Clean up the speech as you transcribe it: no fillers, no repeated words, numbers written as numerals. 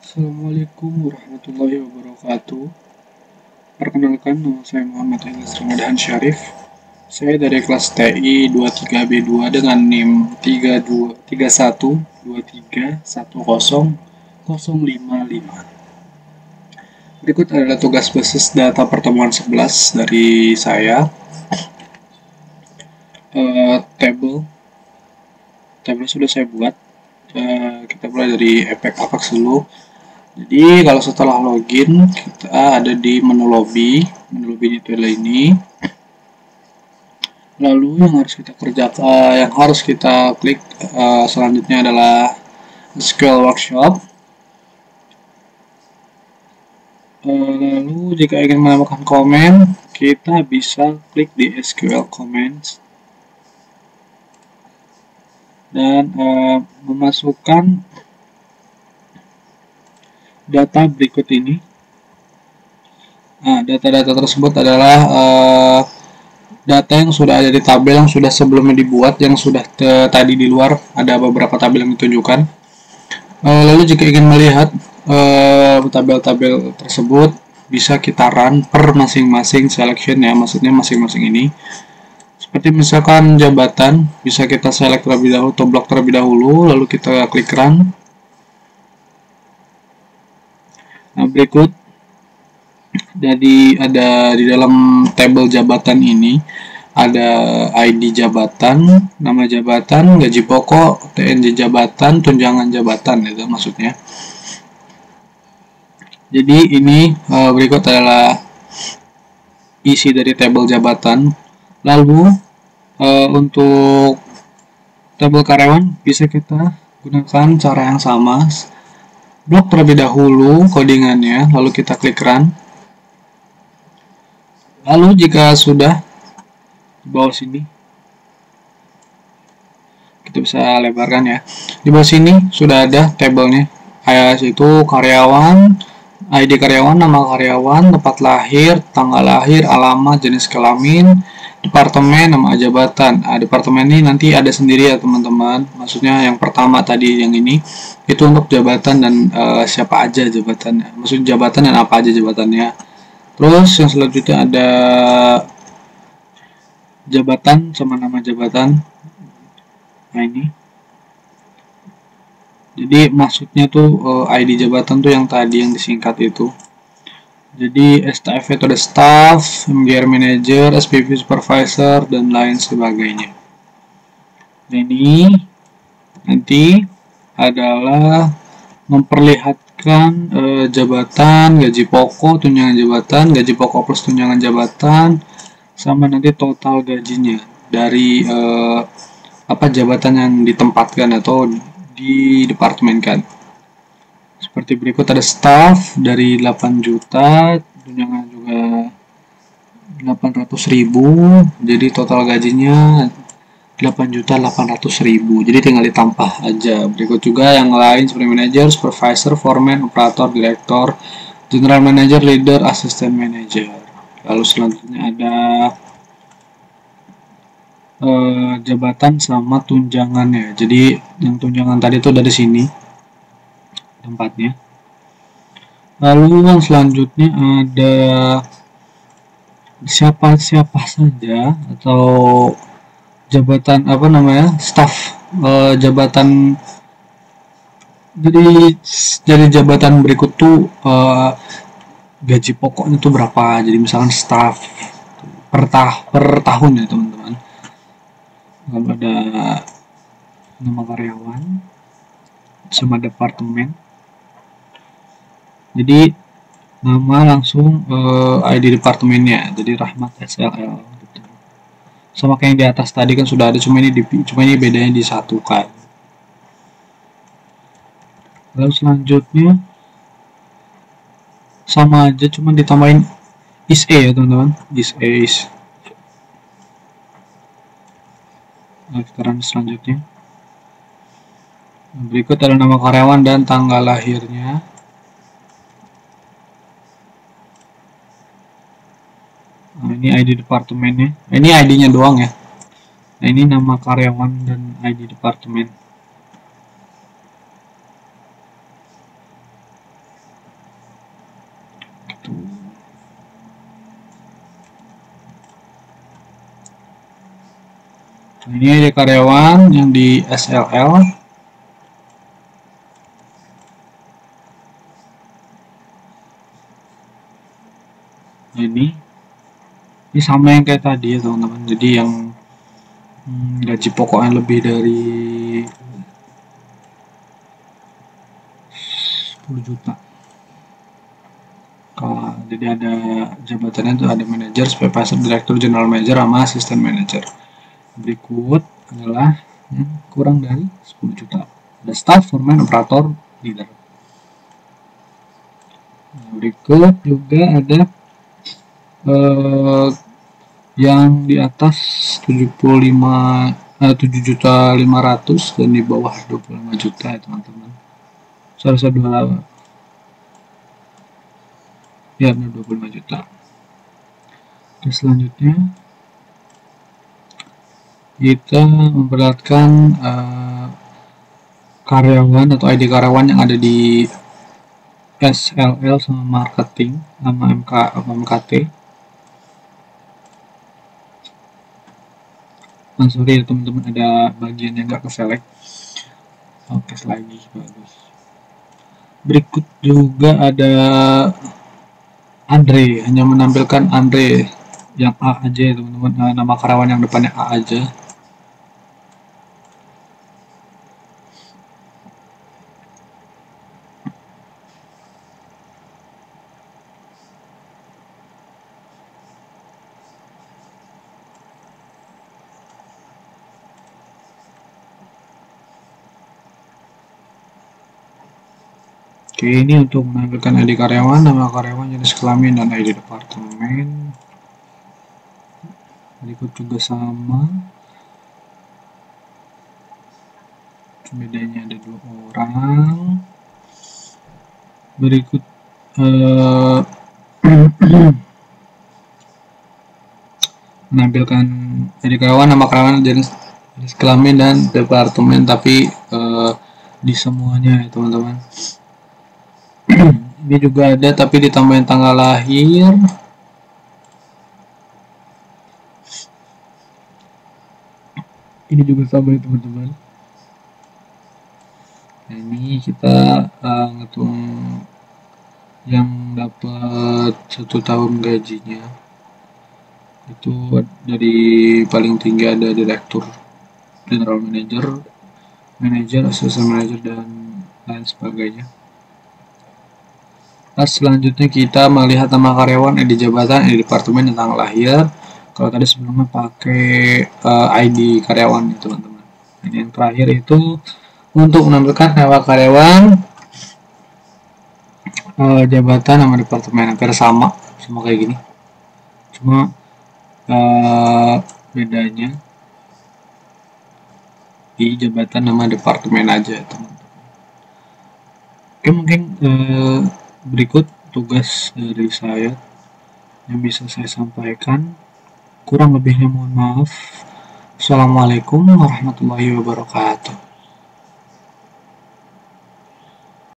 Assalamualaikum warahmatullahi wabarakatuh. Perkenalkan, nama saya Muhammad Ilyas Ramadan Syarif. Saya dari kelas TI 23B2 dengan NIM 3123100055. Berikut adalah tugas basis data pertemuan 11 dari saya. Tabel sudah saya buat. Kita mulai dari efek Apex dulu. Jadi kalau setelah login kita ada di menu lobby itu adalah ini. Lalu yang harus kita kerjakan, yang harus kita klik selanjutnya adalah SQL Workshop. Lalu jika ingin menambahkan komen, kita bisa klik di SQL Comments dan memasukkan data berikut ini. Nah, data-data tersebut adalah data yang sudah ada di tabel yang sudah sebelumnya dibuat, yang sudah tadi di luar ada beberapa tabel yang ditunjukkan. Lalu jika ingin melihat tabel-tabel tersebut, bisa kita run per masing-masing selection ya, maksudnya masing-masing ini. Seperti misalkan jabatan, bisa kita select terlebih dahulu atau blok terlebih dahulu, lalu kita klik run. Nah, berikut jadi ada di dalam tabel jabatan ini ada ID jabatan, nama jabatan, gaji pokok, TNJ jabatan, tunjangan jabatan, itu maksudnya. Jadi ini berikut adalah isi dari tabel jabatan. Lalu untuk tabel karyawan bisa kita gunakan cara yang sama. Blok terlebih dahulu codingannya, lalu kita klik run. Lalu jika sudah di bawah sini, kita bisa lebarkan ya. Di bawah sini sudah ada tabelnya, yaitu karyawan, ID karyawan, nama karyawan, tempat lahir, tanggal lahir, alamat, jenis kelamin, departemen, nama jabatan. Departemen ini nanti ada sendiri ya teman-teman. Maksudnya yang pertama tadi yang ini itu untuk jabatan dan siapa aja jabatannya. Maksud jabatan dan apa aja jabatannya. Terus yang selanjutnya ada jabatan sama nama jabatan. Nah ini. Jadi maksudnya tuh ID jabatan tuh yang tadi yang disingkat itu. Jadi STF itu ada staff, MGR manager, SPV supervisor dan lain sebagainya. Dan ini nanti adalah memperlihatkan jabatan, gaji pokok, tunjangan jabatan, gaji pokok plus tunjangan jabatan, sama nanti total gajinya dari apa jabatan yang ditempatkan atau didepartemenkan. Seperti berikut, ada staff dari 8 juta, tunjangan juga 800.000, jadi total gajinya 8.800.000, jadi tinggal ditambah aja. Berikut juga yang lain seperti manager, supervisor, foreman, operator, direktur, general manager, leader, assistant manager. Lalu selanjutnya ada jabatan sama tunjangannya. Jadi yang tunjangan tadi itu dari sini tempatnya. Lalu yang selanjutnya ada siapa-siapa saja atau jabatan apa namanya, staff jabatan. Jadi jabatan berikut tuh gaji pokoknya tuh berapa. Jadi misalkan staff per tahun ya teman-teman. Lalu ada nama karyawan sama departemen. Jadi nama langsung ID departemennya, jadi Rahmat SLL gitu. Sama kayak yang di atas tadi kan sudah ada, cuma ini bedanya disatukan. Lalu selanjutnya sama aja, cuma ditambahin is A ya teman-teman, is A is. Nah, sekarang selanjutnya berikut adalah nama karyawan dan tanggal lahirnya. Nah, ini ID departemennya. Ini ID-nya doang ya. Nah, ini nama karyawan dan ID departemen. Ini ada karyawan yang di SLL. Ini sama yang kayak tadi ya teman-teman. Jadi yang gaji pokoknya lebih dari 10 juta. Jadi ada jabatannya itu ada manajer, supervisor, direktur, general manager, sama asisten manager. Berikut adalah yang kurang dari 10 juta. Ada staff, foreman, operator, leader. Berikut juga ada yang di atas 7.500.000 dan di bawah 25 juta ya teman-teman. Seharusnya 28. Ya, 25 juta. Oke, selanjutnya kita memperlihatkan karyawan atau ID karyawan yang ada di SLL sama marketing sama MKT. Sorry ya teman-teman, ada bagian yang nggak keselect. Oke, lagi bagus. Berikut juga ada Andre, hanya menampilkan Andre yang A aja ya teman-teman, nama karyawan yang depannya A aja. Oke, ini untuk menampilkan ID karyawan, nama karyawan, jenis kelamin, dan ID departemen. Berikut juga sama. Bedanya ada 2 orang. Berikut menampilkan ID karyawan, nama karyawan, jenis kelamin, dan departemen, tapi di semuanya ya teman-teman. Ini juga ada tapi ditambahin tanggal lahir. Ini juga sama ya teman-teman. Nah, ini kita ngitung yang dapat 1 tahun gajinya. Itu dari paling tinggi ada direktur, general manager, assistant manager, dan lain sebagainya. Selanjutnya kita melihat nama karyawan, ID jabatan, ID departemen, dan tanggal lahir. Kalau tadi sebelumnya pakai ID karyawan teman-teman. Ini yang terakhir itu untuk menampilkan nama karyawan, jabatan, nama departemen, hampir sama kayak gini. Cuma bedanya di jabatan, nama departemen aja teman-teman. Oke, mungkin berikut tugas dari saya yang bisa saya sampaikan. Kurang lebihnya mohon maaf. Assalamualaikum warahmatullahi wabarakatuh.